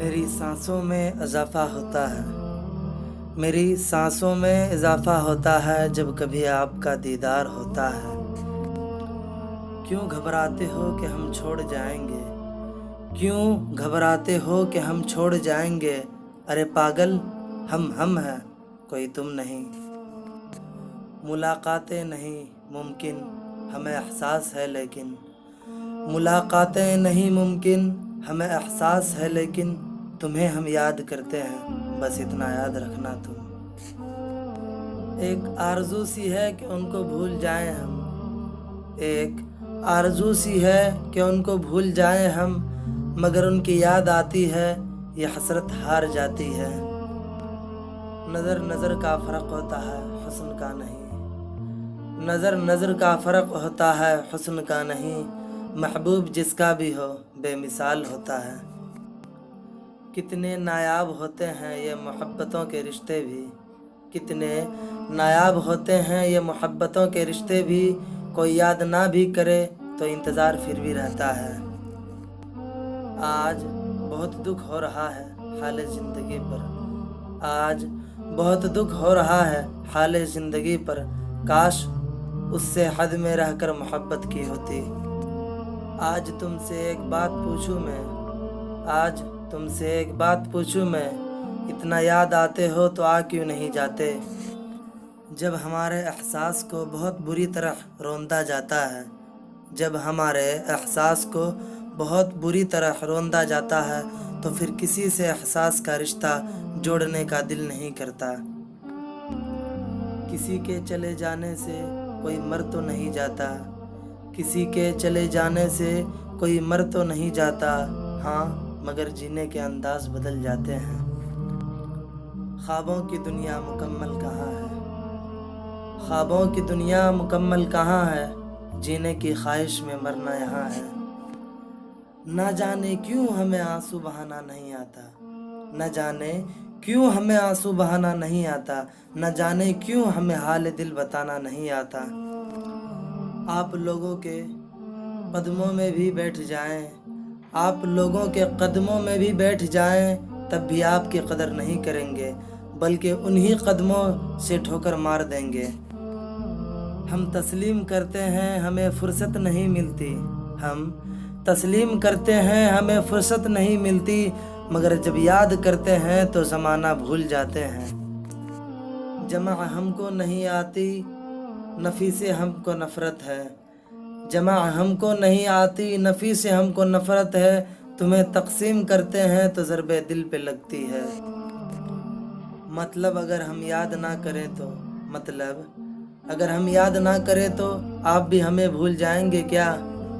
میری سانسوں میں اضافہ ہوتا ہے، میری سانسوں میں اضافہ ہوتا ہے جب کبھی آپ کا دیدار ہوتا ہے۔ کیوں گھبراتے ہو کہ ہم چھوڑ جائیں گے؟ کیوں گھبراتے ہو کہ ہم چھوڑ جائیں گے؟ ارے پاگل، ہم ہیں، کوئی تم نہیں۔ ملاقاتیں نہیں ممکن، ہمیں احساس ہے لیکن ملاقاتیں نہیں ممکن، ہمیں احساس ہے لیکن تمہیں ہم یاد کرتے ہیں، بس اتنا یاد رکھنا تم۔ ایک آرزو سی ہے کہ ان کو بھول جائیں ہم، ایک آرزو سی ہے کہ ان کو بھول جائیں ہم، مگر ان کی یاد آتی ہے یہ حسرت ہار جاتی ہے۔ نظر کا فرق ہوتا ہے حسن کا نہیں، نظر کا فرق ہوتا ہے حسن کا نہیں، محبوب جس کا بھی ہو بے مثال ہوتا ہے۔ کتنے نایاب ہوتے ہیں یہ محبتوں کے رشتے بھی، کتنے نایاب ہوتے ہیں یہ محبتوں کے رشتے بھی، کوئی یاد نہ بھی کرے تو انتظار پھر بھی رہتا ہے۔ آج بہت دکھ ہو رہا ہے حال زندگی پر، آج بہت دکھ ہو رہا ہے حال زندگی پر، کاش اس سے حد میں رہ کر محبت کی ہوتی۔ آج تم سے ایک بات پوچھوں میں، آج تم سے ایک بات پوچھوں میں، اتنا یاد آتے ہو تو آ کیوں نہیں جاتے؟ جب ہمارے احساس کو بہت بری طرح روندا جاتا ہے، جب ہمارے احساس کو بہت بری طرح روندا جاتا ہے تو پھر کسی سے احساس کا رشتہ جوڑنے کا دل نہیں کرتا۔ کسی کے چلے جانے سے کوئی مر تو نہیں جاتا، کسی کے چلے جانے سے کوئی مر تو نہیں جاتا، ہاں مگر جینے کے انداز بدل جاتے ہیں۔ خوابوں کی دنیا مکمل کہاں ہے، خوابوں کی دنیا مکمل کہاں ہے، جینے کی خواہش میں مرنا یہاں ہے۔ نہ جانے کیوں ہمیں آنسو بہانا نہیں آتا، نہ جانے کیوں ہمیں آنسو بہانا نہیں آتا، نہ جانے کیوں ہمیں حال دل بتانا نہیں آتا۔ آپ لوگوں کے قدموں میں بھی بیٹھ جائیں، آپ لوگوں کے قدموں میں بھی بیٹھ جائیں، تب بھی آپ کی قدر نہیں کریں گے، بلکہ انہی قدموں سے ٹھوکر مار دیں گے۔ ہم تسلیم کرتے ہیں ہمیں فرصت نہیں ملتی، ہم تسلیم کرتے ہیں ہمیں فرصت نہیں ملتی، مگر جب یاد کرتے ہیں تو زمانہ بھول جاتے ہیں۔ جمع ہم کو نہیں آتی نفی سے ہم کو نفرت ہے، جمع ہم کو نہیں آتی نفی سے ہم کو نفرت ہے، تمہیں تقسیم کرتے ہیں تو ضرب دل پہ لگتی ہے۔ مطلب اگر ہم یاد نہ کریں تو، مطلب اگر ہم یاد نہ کریں تو آپ بھی ہمیں بھول جائیں گے کیا؟